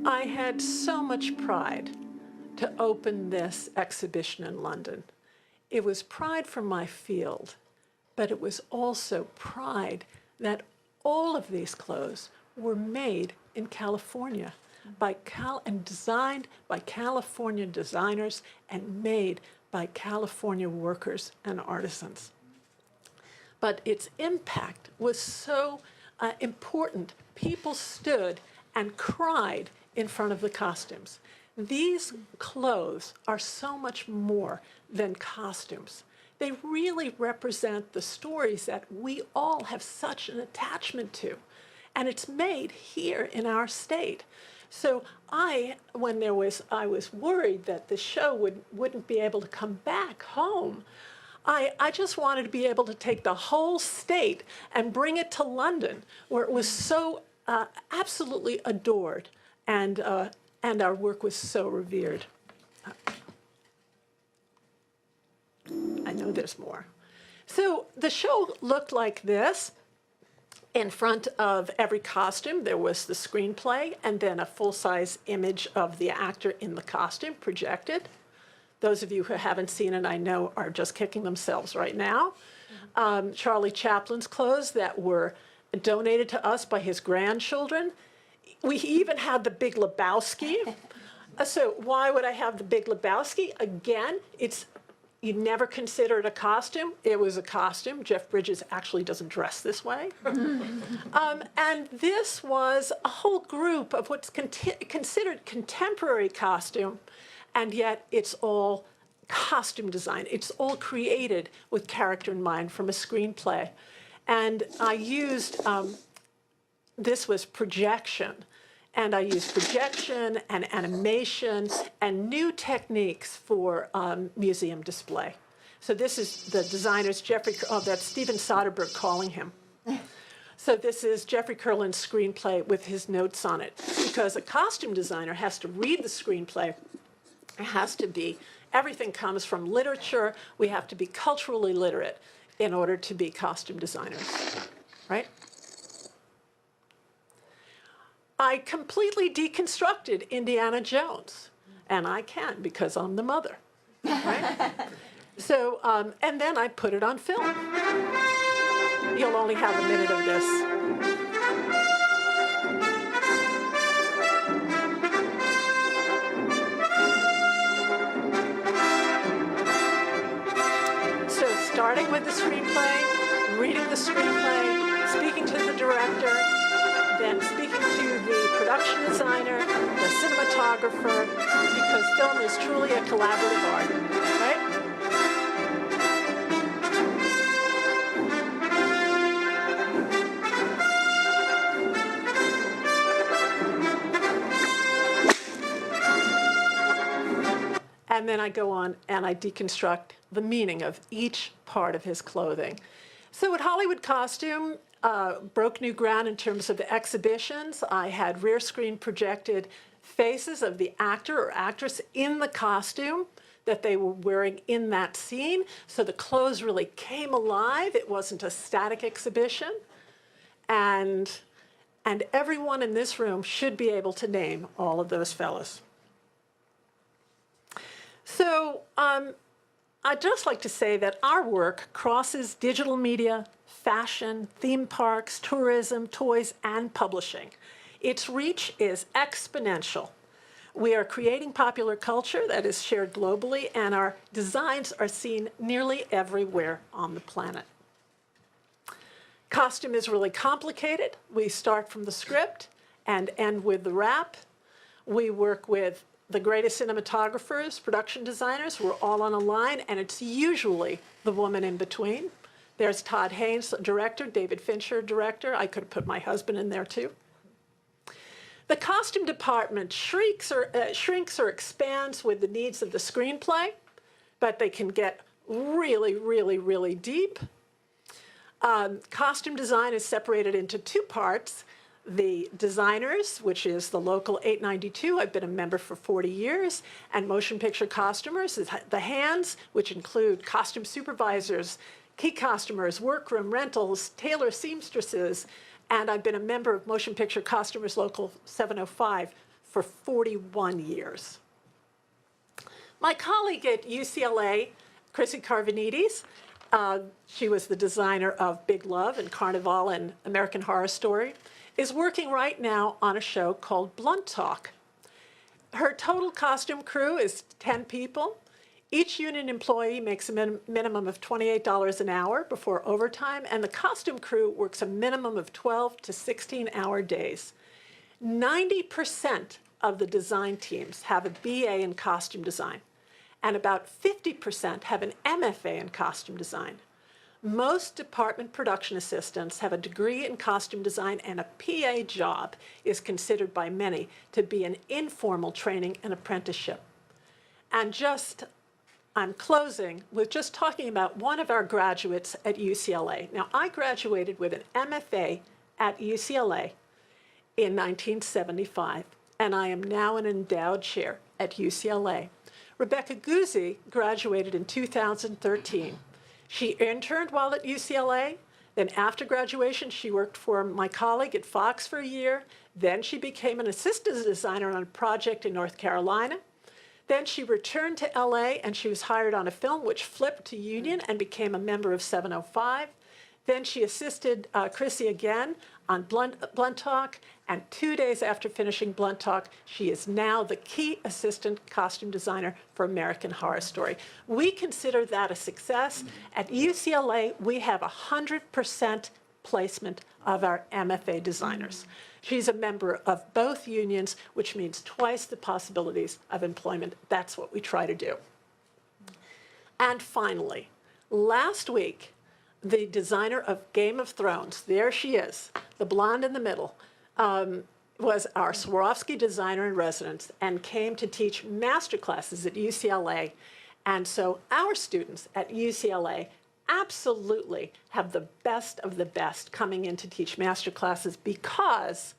I had so much pride to open this exhibition in London. It was pride for my field, but it was also pride that all of these clothes were made in California and designed by California designers and made by California workers and artisans. But its impact was so important. People stood and cried in front of the costumes. These clothes are so much more than costumes. They really represent the stories that we all have such an attachment to. And it's made here in our state. So I was worried that the show wouldn't be able to come back home. I just wanted to be able to take the whole state and bring it to London, where it was so absolutely adored, and our work was so revered. I know there's more. So the show looked like this. In front of every costume, there was the screenplay and then a full-size image of the actor in the costume projected. Those of you who haven't seen it, I know, are just kicking themselves right now. Charlie Chaplin's clothes that were donated to us by his grandchildren. We even had the Big Lebowski. So why would I have the Big Lebowski? Again, you never consider it a costume. It was a costume. Jeff Bridges actually doesn't dress this way. And this was a whole group of what's considered contemporary costume, and yet it's all costume design. It's all created with character in mind from a screenplay. And I used, this was projection. And I used projection and animation and new techniques for museum display. So this is the designer's that's Steven Soderbergh calling him. So this is Jeffrey Kurland's screenplay with his notes on it. Because a costume designer has to read the screenplay. It has to be, everything comes from literature. We have to be culturally literate in order to be costume designers, right? I completely deconstructed Indiana Jones, and I can because I'm the mother, right? So, and then I put it on film. You'll only have a minute of this. So starting with the screenplay, reading the screenplay, speaking to the director, then speaking to the production designer, the cinematographer, because film is truly a collaborative art, right? And then I go on and I deconstruct the meaning of each part of his clothing. So at Hollywood Costume, broke new ground in terms of exhibitions. I had rear screen projected faces of the actor or actress in the costume that they were wearing in that scene. So the clothes really came alive. It wasn't a static exhibition. And everyone in this room should be able to name all of those fellas. So I'd just like to say that our work crosses digital media, fashion, theme parks, tourism, toys, and publishing. Its reach is exponential. We are creating popular culture that is shared globally, and our designs are seen nearly everywhere on the planet. Costume is really complicated. We start from the script and end with the wrap. We work with the greatest cinematographers, production designers. We're all on a line, and it's usually the woman in between. There's Todd Haynes, director, David Fincher, director. I could have put my husband in there too. The costume department shrinks or expands with the needs of the screenplay, but they can get really, really, really deep. Costume design is separated into two parts. The designers, which is the local 892, I've been a member for 40 years, and motion picture costumers, the hands, which include costume supervisors, key costumers, workroom rentals, tailor seamstresses, and I've been a member of Motion Picture Costumers Local 705 for 41 years. My colleague at UCLA, Chrissy Carvanides, she was the designer of Big Love and Carnival and American Horror Story, is working right now on a show called Blunt Talk. Her total costume crew is 10 people. Each union employee makes a minimum of $28 an hour before overtime, and the costume crew works a minimum of 12 to 16-hour days. 90% of the design teams have a BA in costume design, and about 50% have an MFA in costume design. Most department production assistants have a degree in costume design, and a PA job is considered by many to be an informal training and apprenticeship. And I'm closing with just talking about one of our graduates at UCLA. Now, I graduated with an MFA at UCLA in 1975, and I am now an endowed chair at UCLA. Rebecca Guzzi graduated in 2013. She interned while at UCLA. Then after graduation, she worked for my colleague at Fox for a year. Then she became an assistant designer on a project in North Carolina. Then she returned to LA, and she was hired on a film which flipped to union and became a member of 705. Then she assisted Chrissy again on Blunt Talk, and 2 days after finishing Blunt Talk, she is now the key assistant costume designer for American Horror Story. We consider that a success. At UCLA, we have 100% placement of our MFA designers. She's a member of both unions, which means twice the possibilities of employment. That's what we try to do. And finally, last week, the designer of Game of Thrones, there she is, the blonde in the middle, was our Swarovski designer in residence and came to teach master classes at UCLA. And so our students at UCLA absolutely have the best of the best coming in to teach master classes, because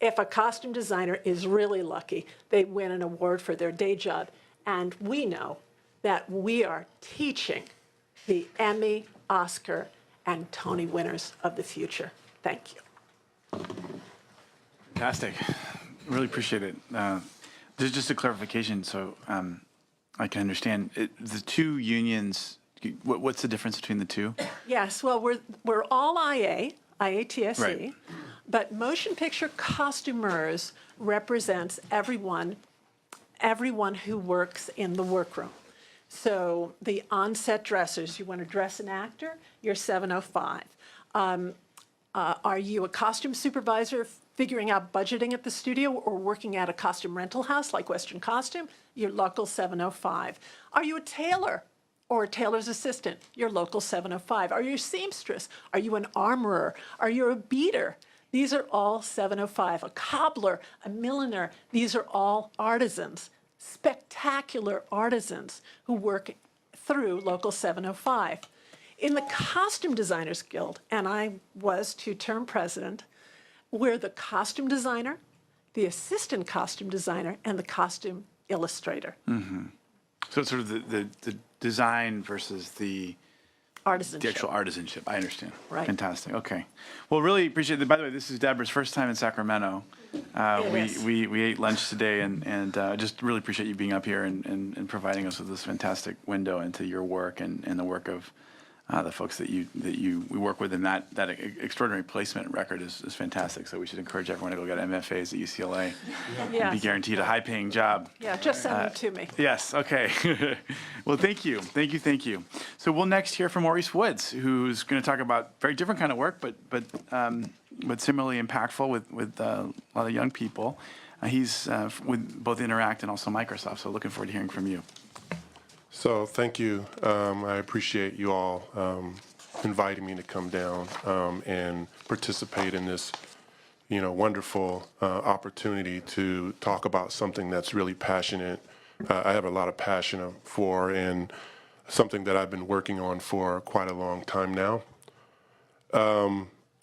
if a costume designer is really lucky, they win an award for their day job. And we know that we are teaching the Emmy, Oscar, and Tony winners of the future. Thank you. Fantastic. Really appreciate it. There's just a clarification so I can understand. The two unions, what's the difference between the two? Yes, well, we're all IATSE, Right. but motion picture costumers represents everyone who works in the workroom. So the on-set dressers, you want to dress an actor, you're 705. Are you a costume supervisor figuring out budgeting at the studio or working at a costume rental house like Western Costume? You're local 705. Are you a tailor or a tailor's assistant? You're local 705. Are you a seamstress? Are you an armorer? Are you a beater? These are all 705. A cobbler, a milliner, these are all artisans. Spectacular artisans who work through Local 705. In the Costume Designers Guild, and I was two-term president, we're the costume designer, the assistant costume designer, and the costume illustrator. Mm-hmm. So it's sort of the design versus the Artisanship. The actual artisanship. I understand. Right. Fantastic. Okay. Well, really appreciate it. By the way, this is Deborah's first time in Sacramento. We ate lunch today, and just really appreciate you being up here and providing us with this fantastic window into your work and the work of the folks that we work with. And that extraordinary placement record is fantastic. So we should encourage everyone to go get MFAs at UCLA and be Yes. guaranteed a high-paying job. Yeah, just send them to me. Yes, okay. Well, thank you. So we'll next hear from Maurice Woods, who's going to talk about very different kind of work, but similarly impactful with a lot of young people. He's with both Interact and also Microsoft, so looking forward to hearing from you. So thank you. I appreciate you all inviting me to come down and participate in this, wonderful opportunity to talk about something that's really passionate. I have a lot of passion for, and something that I've been working on for quite a long time now.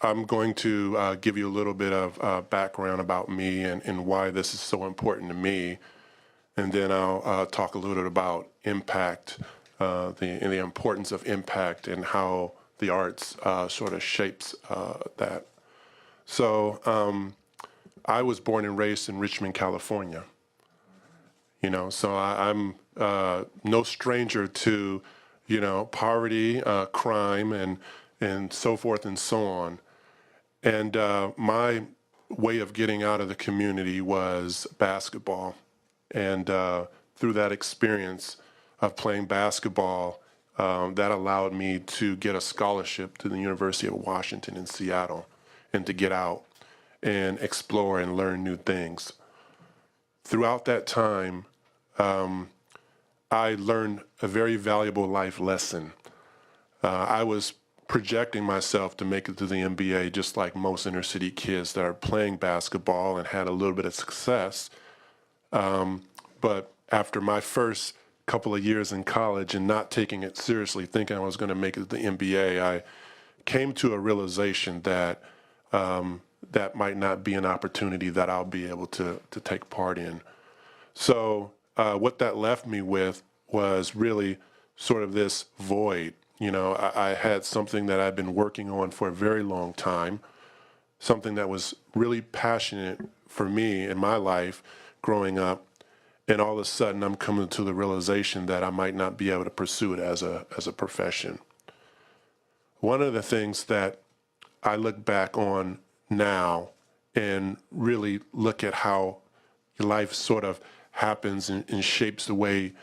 I'm going to give you a little bit of background about me and why this is so important to me. And then I'll talk a little bit about impact, the importance of impact and how the arts sort of shapes that. So I was born and raised in Richmond, California. So I'm no stranger to, poverty, crime, and so forth and so on. And my way of getting out of the community was basketball. And through that experience of playing basketball, that allowed me to get a scholarship to the University of Washington in Seattle and to get out and explore and learn new things. Throughout that time, I learned a very valuable life lesson. I was projecting myself to make it to the NBA just like most inner city kids that are playing basketball and had a little bit of success. But after my first couple of years in college and not taking it seriously, thinking I was going to make it to the NBA, I came to a realization that that might not be an opportunity that I'll be able to take part in. So what that left me with was really sort of this void. I had something that I'd been working on for a very long time, something that was really passionate for me in my life growing up. And all of a sudden, I'm coming to the realization that I might not be able to pursue it as a profession. One of the things that I look back on now and really look at how life sort of happens and shapes the way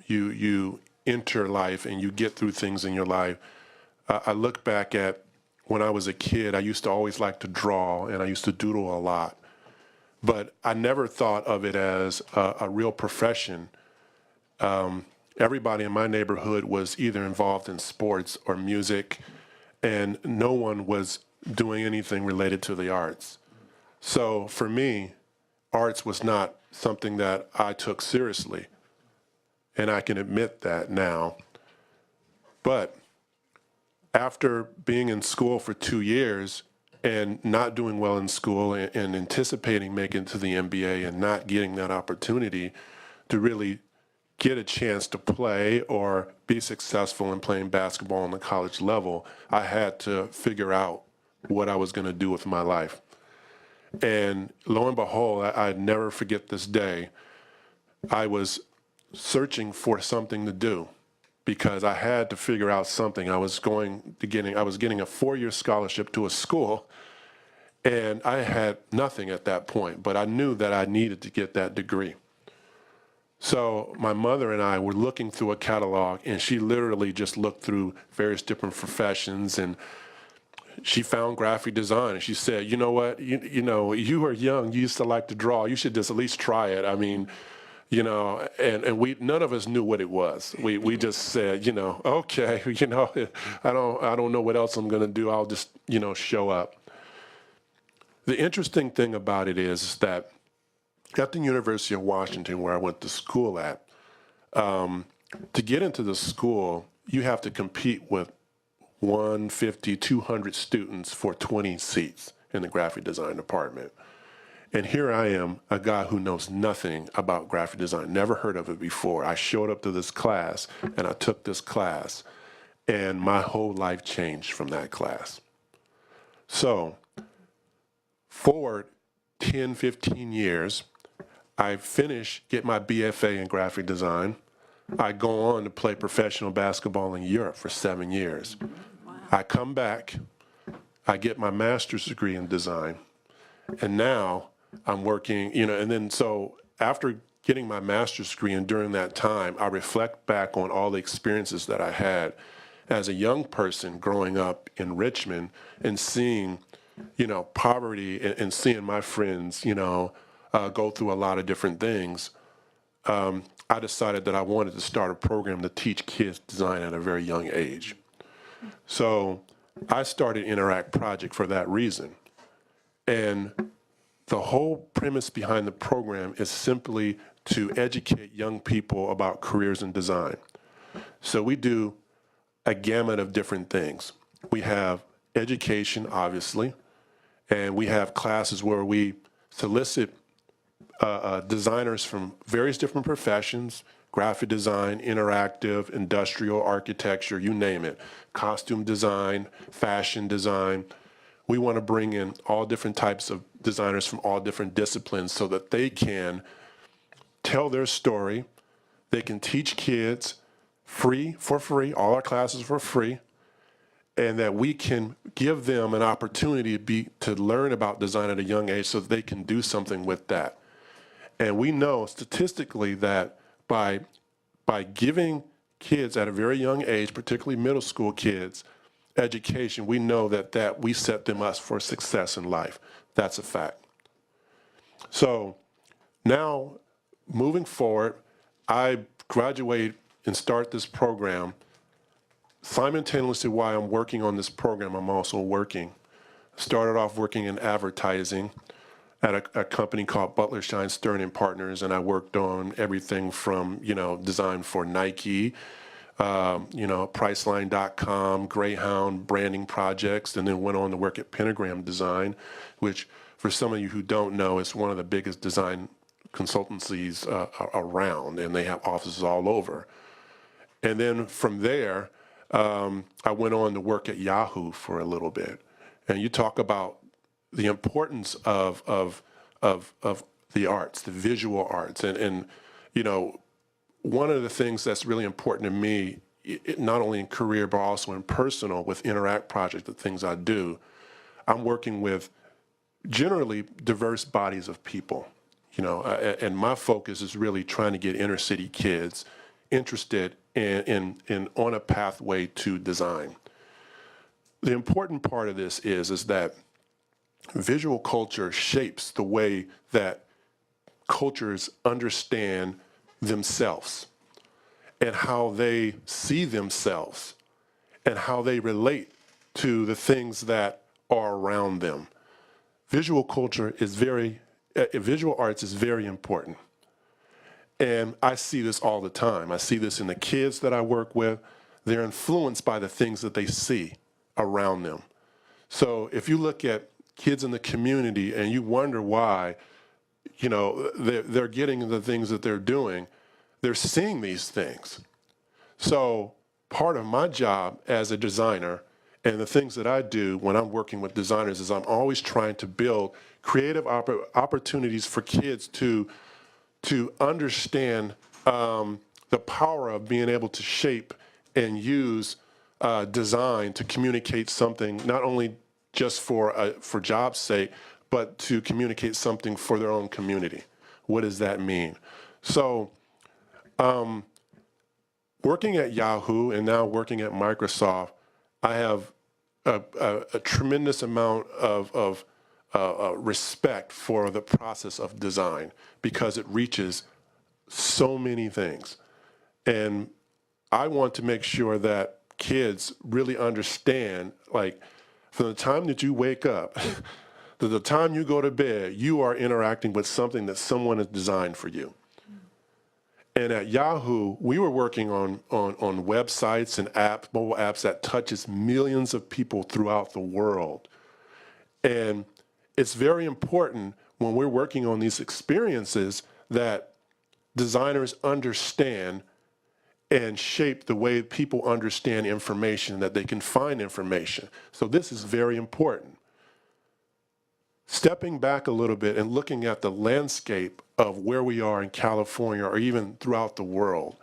you enter life and you get through things in your life. I look back at when I was a kid, I used to always like to draw and I used to doodle a lot. But I never thought of it as a real profession. Everybody in my neighborhood was either involved in sports or music, and no one was doing anything related to the arts. So for me, arts was not something that I took seriously, and I can admit that now. But after being in school for 2 years, and not doing well in school and anticipating making it to the NBA and not getting that opportunity to really get a chance to play or be successful in playing basketball on the college level, I had to figure out what I was going to do with my life. And lo and behold, I'd never forget this day. I was searching for something to do because I had to figure out something. I was getting a 4-year scholarship to a school, and I had nothing at that point, but I knew that I needed to get that degree. So my mother and I were looking through a catalog, and she literally just looked through various different professions, and she found graphic design, and she said, you know what, you were young, you used to like to draw, you should just at least try it. I mean, and we none of us knew what it was. We just said, okay, I don't know what else I'm going to do. I'll just, show up. The interesting thing about it is that at the University of Washington, where I went to school at, to get into the school, you have to compete with 150, 200 students for 20 seats in the graphic design department. And here I am, a guy who knows nothing about graphic design, never heard of it before. I showed up to this class, and I took this class, and my whole life changed from that class. So, forward 10, 15 years, I get my BFA in graphic design. I go on to play professional basketball in Europe for 7 years. Wow. I come back, I get my master's degree in design, and now I'm working, and then so after getting my master's degree and during that time, I reflect back on all the experiences that I had as a young person growing up in Richmond and seeing, poverty and seeing my friends, go through a lot of different things. I decided that I wanted to start a program to teach kids design at a very young age. So I started Interact Project for that reason. And the whole premise behind the program is simply to educate young people about careers in design. So we do a gamut of different things. We have education, obviously, and we have classes where we solicit designers from various different professions, graphic design, interactive, industrial, architecture, you name it, costume design, fashion design. We want to bring in all different types of designers from all different disciplines so that they can tell their story. They can teach kids for free, all our classes for free, and that we can give them an opportunity to learn about design at a young age so that they can do something with that. And we know statistically that by giving kids at a very young age, particularly middle school kids, education, we know that we set them up for success in life. That's a fact. So now, moving forward, I graduate and start this program. Simultaneously while I'm working on this program, I'm also working. Started off working in advertising at a company called Butler, Shine, Stern and Partners, and I worked on everything from, design for Nike, Priceline.com, Greyhound branding projects, and then went on to work at Pentagram Design, which for some of you who don't know, is one of the biggest design consultancies around, and they have offices all over. And then from there, I went on to work at Yahoo for a little bit. And you talk about the importance of the arts, the visual arts. And one of the things that's really important to me, not only in career, but also in personal with Interact Project, the things I do, I'm working with generally diverse bodies of people, and my focus is really trying to get inner city kids interested in on a pathway to design. The important part of this is that visual culture shapes the way that cultures understand themselves and how they see themselves and how they relate to the things that are around them. Visual arts is very important. And I see this all the time. I see this in the kids that I work with. They're influenced by the things that they see around them. So if you look at kids in the community and you wonder why, they're getting the things that they're doing, they're seeing these things. So part of my job as a designer and the things that I do when I'm working with designers is I'm always trying to build creative opportunities for kids to understand the power of being able to shape and use design to communicate something, not only just for job's sake, but to communicate something for their own community. What does that mean? So working at Yahoo and now working at Microsoft, I have a tremendous amount of respect for the process of design because it reaches so many things. And I want to make sure that kids really understand, like, from the time that you wake up to the time you go to bed, you are interacting with something that someone has designed for you. And at Yahoo, we were working on websites and apps, mobile apps that touches millions of people throughout the world. And it's very important when we're working on these experiences that designers understand and shape the way people understand information, that they can find information. So this is very important. Stepping back a little bit and looking at the landscape of where we are in California or even throughout the world,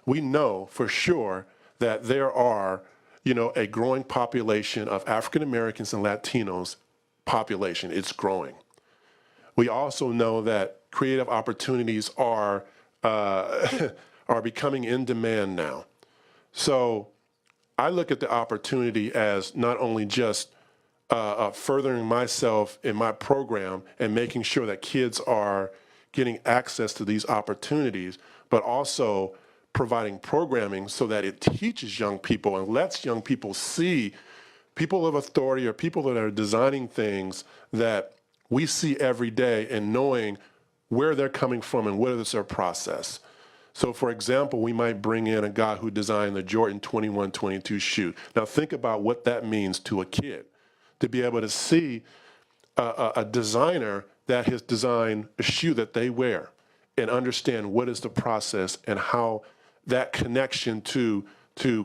we know for sure that there are, a growing population of African Americans and Latinos population. It's growing. We also know that creative opportunities are becoming in demand now. So I look at the opportunity as not only just furthering myself in my program and making sure that kids are getting access to these opportunities, but also providing programming so that it teaches young people and lets young people see people of authority or people that are designing things that we see every day and knowing where they're coming from and what is their process. So for example, we might bring in a guy who designed the Jordan 21-22 shoe. Now think about what that means to a kid, to be able to see a designer that has designed a shoe that they wear and understand what is the process and how that connection to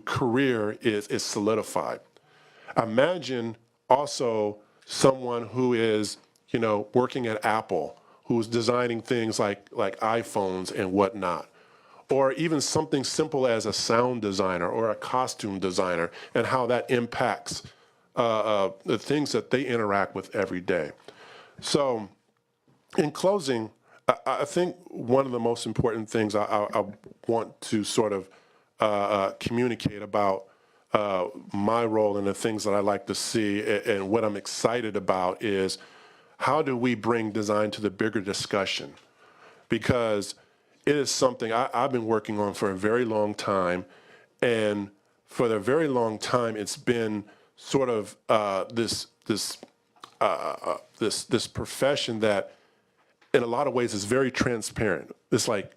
career is solidified. Imagine also someone who is, working at Apple, who's designing things like iPhones and whatnot, or even something simple as a sound designer or a costume designer, and how that impacts the things that they interact with every day. So in closing, I think one of the most important things I want to sort of communicate about my role and the things that I like to see and what I'm excited about is how do we bring design to the bigger discussion? Because it is something I've been working on for a very long time, and for a very long time it's been sort of this profession that in a lot of ways is very transparent. It's like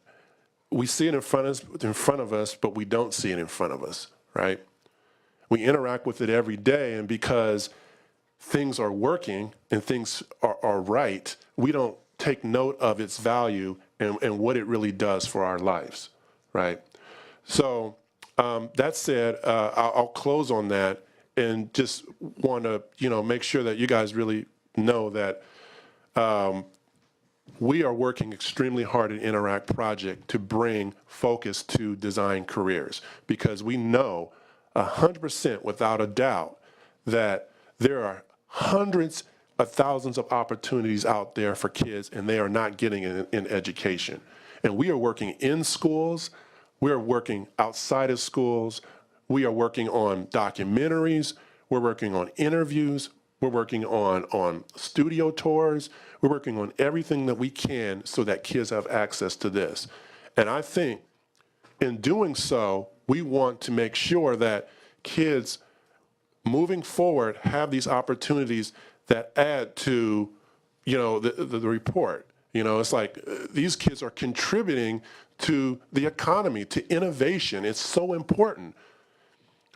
we see it in front of us, but we don't see it in front of us, right? We interact with it every day, and because things are working and things are right, we don't take note of its value and what it really does for our lives, right? So that said, I'll close on that and just want to, make sure that you guys really know that we are working extremely hard at Interact Project to bring focus to design careers, because we know 100% without a doubt that there are hundreds of thousands of opportunities out there for kids, and they are not getting it in education. And we are working in schools, we're working outside of schools, we are working on documentaries, we're working on interviews, we're working on studio tours, we're working on everything that we can so that kids have access to this. And I think in doing so, we want to make sure that kids moving forward have these opportunities that add to, the report. It's like these kids are contributing to the economy, to innovation. It's so important.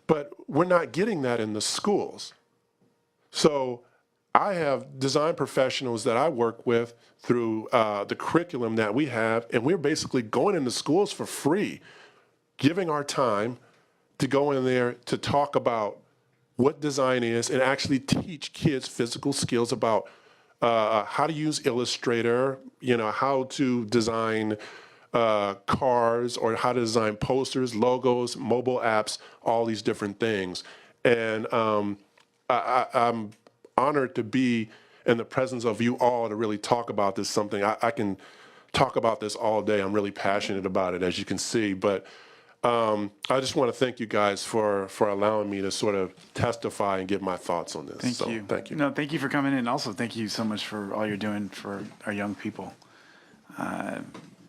But we're not getting that in the schools. So I have design professionals that I work with through the curriculum that we have, and we're basically going into schools for free, giving our time to go in there to talk about what design is and actually teach kids physical skills about how to use Illustrator, how to design cars, or how to design posters, logos, mobile apps, all these different things. And I'm honored to be in the presence of you all to really talk about this, something I can talk about this all day. I'm really passionate about it, as you can see. But I just want to thank you guys for allowing me to sort of testify and give my thoughts on this. Thank you. Thank you. No, thank you for coming in. Also, thank you so much for all you're doing for our young people,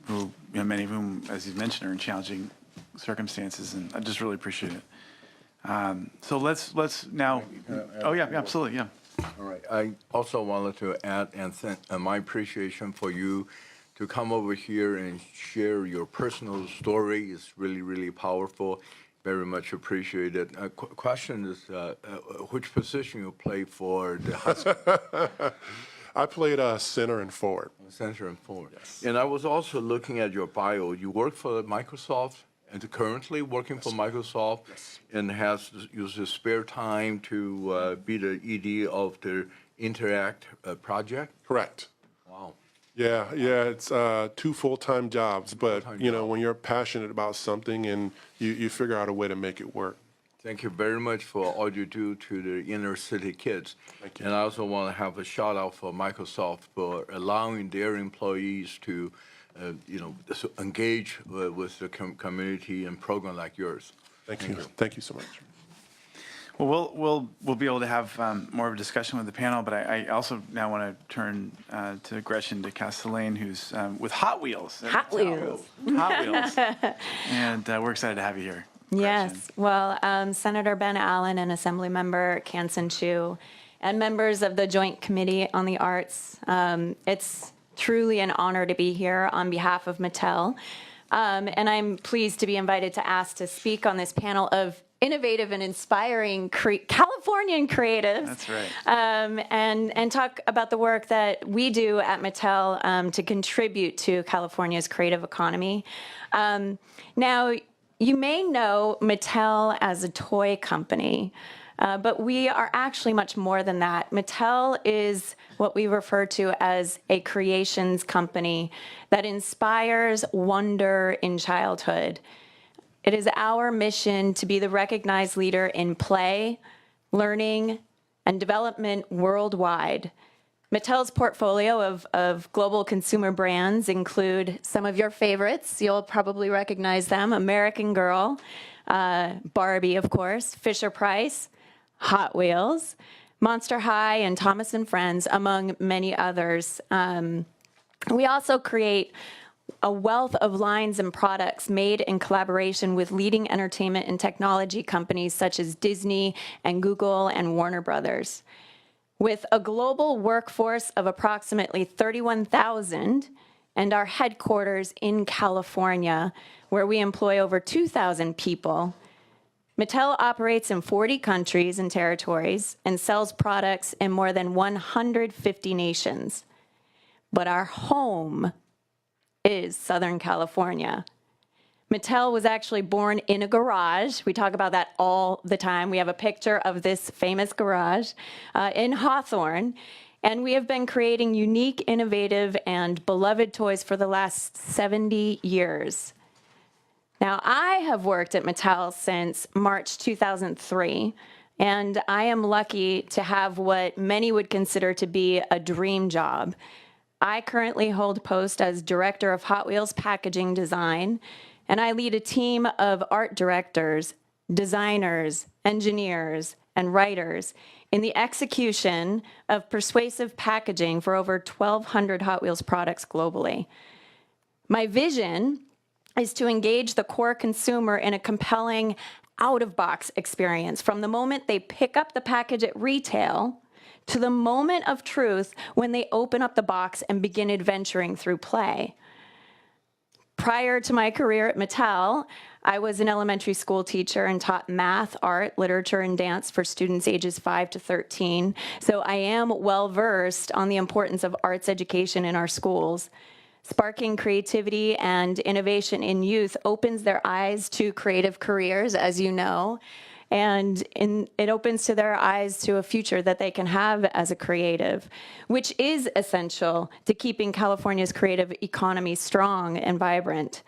who, many of whom, as you mentioned, are in challenging circumstances, and I just really appreciate it. So let's now. Oh yeah, absolutely, yeah. All right. I also wanted to add and thank my appreciation for you to come over here and share your personal story. Is really, really powerful. Very much appreciated. Question is, which position you play for the Huskies? I played center and forward. Center and forward. Yes. And I was also looking at your bio. You work for Microsoft and currently working for Microsoft, and has used his spare time to be the ED of the Interact project. Correct. Wow. Yeah, it's 2 full-time jobs, but when you're passionate about something and you figure out a way to make it work. Thank you very much for all you do to the inner city kids. Thank you. And I also want to have a shout out for Microsoft for allowing their employees to, engage with the community and program like yours. Thank you. Thank you so much. Well, we'll be able to have more of a discussion with the panel, but I also now want to turn to Gretchen de Castellane, who's with Hot Wheels. Hot Wheels. Hot Wheels. And we're excited to have you here. Yes. Gretchen. Well, Senator Ben Allen and Assemblymember Kansen Chu, and members of the Joint Committee on the Arts, it's truly an honor to be here on behalf of Mattel. And I'm pleased to be invited to speak on this panel of innovative and inspiring Californian creatives. That's right. And talk about the work that we do at Mattel to contribute to California's creative economy. Now, you may know Mattel as a toy company, But we are actually much more than that. Mattel is what we refer to as a creations company that inspires wonder in childhood. It is our mission to be the recognized leader in play, learning, and development worldwide. Mattel's portfolio of global consumer brands include some of your favorites. You'll probably recognize them: American Girl, Barbie, of course, Fisher-Price, Hot Wheels, Monster High, and Thomas & Friends, among many others. We also create a wealth of lines and products made in collaboration with leading entertainment and technology companies such as Disney and Google and Warner Brothers. With a global workforce of approximately 31,000 and our headquarters in California, where we employ over 2,000 people, Mattel operates in 40 countries and territories and sells products in more than 150 nations. But our home is Southern California. Mattel was actually born in a garage. We talk about that all the time. We have a picture of this famous garage in Hawthorne, and we have been creating unique, innovative, and beloved toys for the last 70 years. Now, I have worked at Mattel since March 2003, and I am lucky to have what many would consider to be a dream job. I currently hold post as Director of Hot Wheels Packaging Design, and I lead a team of art directors, designers, engineers, and writers in the execution of persuasive packaging for over 1,200 Hot Wheels products globally. My vision is to engage the core consumer in a compelling out-of-box experience from the moment they pick up the package at retail to the moment of truth when they open up the box and begin adventuring through play. Prior to my career at Mattel, I was an elementary school teacher and taught math, art, literature, and dance for students ages 5 to 13. So I am well-versed on the importance of arts education in our schools. Sparking creativity and innovation in youth opens their eyes to creative careers, as you know, and it opens to their eyes to a future that they can have as a creative, which is essential to keeping California's creative economy strong and vibrant.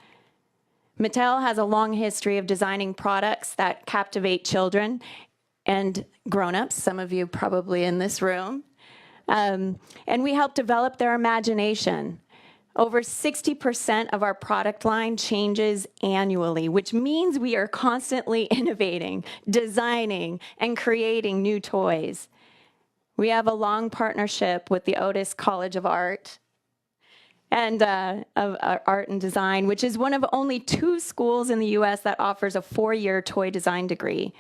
Mattel has a long history of designing products that captivate children and grown-ups, some of you probably in this room, and we help develop their imagination. Over 60% of our product line changes annually, which means we are constantly innovating, designing, and creating new toys. We have a long partnership with the Otis College of Art and of Art and Design, which is one of only 2 schools in the US that offers a 4-year toy design degree.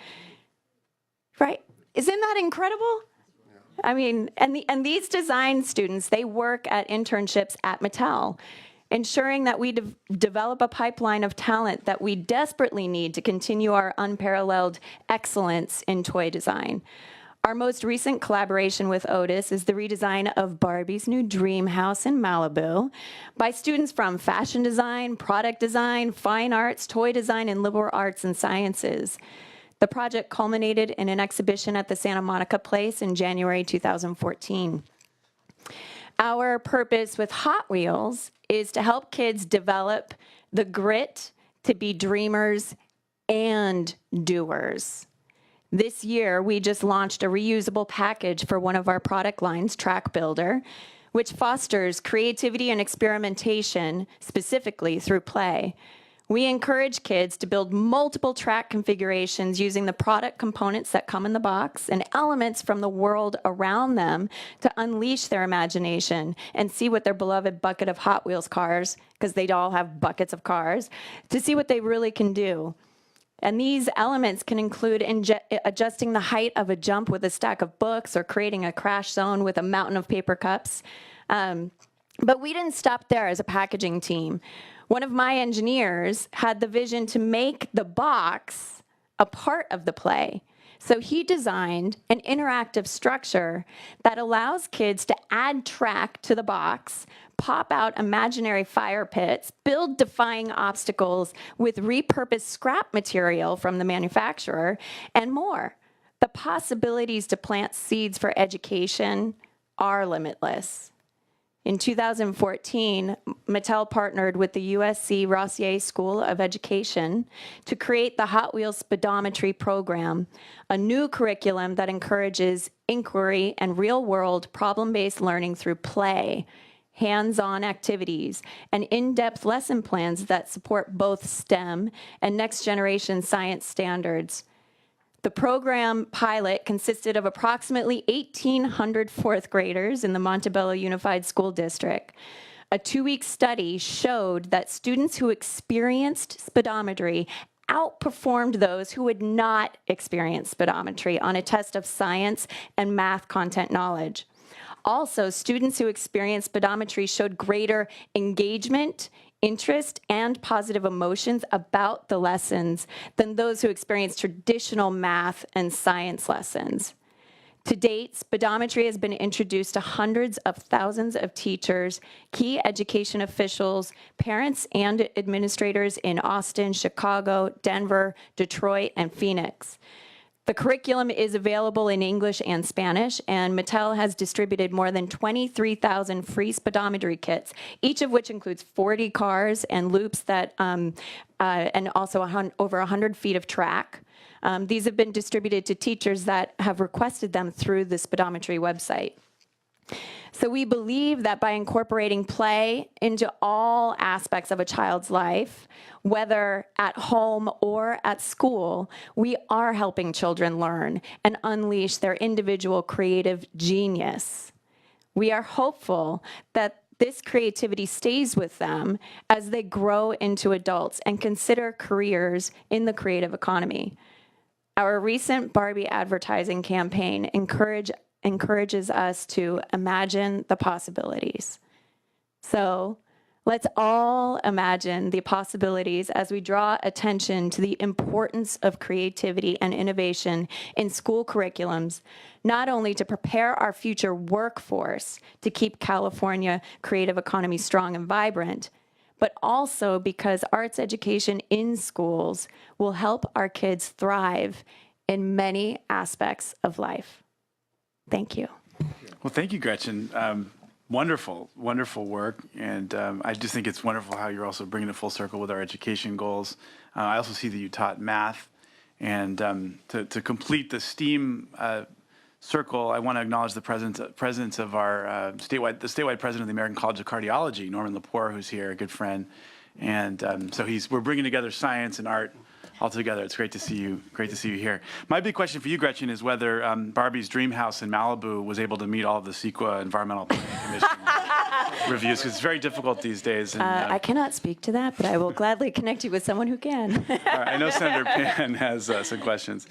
Right? Isn't that incredible? I mean, and these design students, they work at internships at Mattel, ensuring that we develop a pipeline of talent that we desperately need to continue our unparalleled excellence in toy design. Our most recent collaboration with Otis is the redesign of Barbie's new dream house in Malibu by students from fashion design, product design, fine arts, toy design, and liberal arts and sciences. The project culminated in an exhibition at the Santa Monica Place in January 2014. Our purpose with Hot Wheels is to help kids develop the grit to be dreamers and doers. This year, we just launched a reusable package for one of our product lines, Track Builder, which fosters creativity and experimentation, specifically through play. We encourage kids to build multiple track configurations using the product components that come in the box and elements from the world around them to unleash their imagination and see what their beloved bucket of Hot Wheels cars, because they all have buckets of cars, to see what they really can do. And these elements can include adjusting the height of a jump with a stack of books or creating a crash zone with a mountain of paper cups. But we didn't stop there as a packaging team. One of my engineers had the vision to make the box a part of the play. So he designed an interactive structure that allows kids to add track to the box, pop out imaginary fire pits, build defying obstacles with repurposed scrap material from the manufacturer, and more. The possibilities to plant seeds for education are limitless. In 2014, Mattel partnered with the USC Rossier School of Education to create the Hot Wheels Speedometry program, a new curriculum that encourages inquiry and real-world problem-based learning through play, hands-on activities, and in-depth lesson plans that support both STEM and next-generation science standards. The program pilot consisted of approximately 1,800 fourth graders in the Montebello Unified School District. A 2-week study showed that students who experienced speedometry outperformed those who would not experience speedometry on a test of science and math content knowledge. Also, students who experienced speedometry showed greater engagement, interest, and positive emotions about the lessons than those who experienced traditional math and science lessons. To date, speedometry has been introduced to hundreds of thousands of teachers, key education officials, parents, and administrators in Austin, Chicago, Denver, Detroit, and Phoenix. The curriculum is available in English and Spanish, and Mattel has distributed more than 23,000 free speedometry kits, each of which includes 40 cars and loops that, and also over 100 feet of track. These have been distributed to teachers that have requested them through the speedometry website. So we believe that by incorporating play into all aspects of a child's life, whether at home or at school, we are helping children learn and unleash their individual creative genius. We are hopeful that this creativity stays with them as they grow into adults and consider careers in the creative economy. Our recent Barbie advertising campaign encourages us to imagine the possibilities. So let's all imagine the possibilities as we draw attention to the importance of creativity and innovation in school curriculums, not only to prepare our future workforce to keep California creative economy strong and vibrant, but also because arts education in schools will help our kids thrive in many aspects of life. Thank you. Well, thank you, Gretchen. Wonderful, wonderful work. And I just think it's wonderful how you're also bringing it full circle with our education goals. I also see that you taught math. And to complete the STEAM circle, I want to acknowledge the presence of our the statewide president of the American College of Cardiology, Norman Lepore, who's here, a good friend. And so we're bringing together science and art all together. It's great to see you. Great to see you here. My big question for you, Gretchen, is whether Barbie's dream house in Malibu was able to meet all of the CEQA Environmental Planning Commission reviews, because it's very difficult these days. And, I cannot speak to that, but I will gladly connect you with someone who can. I know Senator Pan has some questions.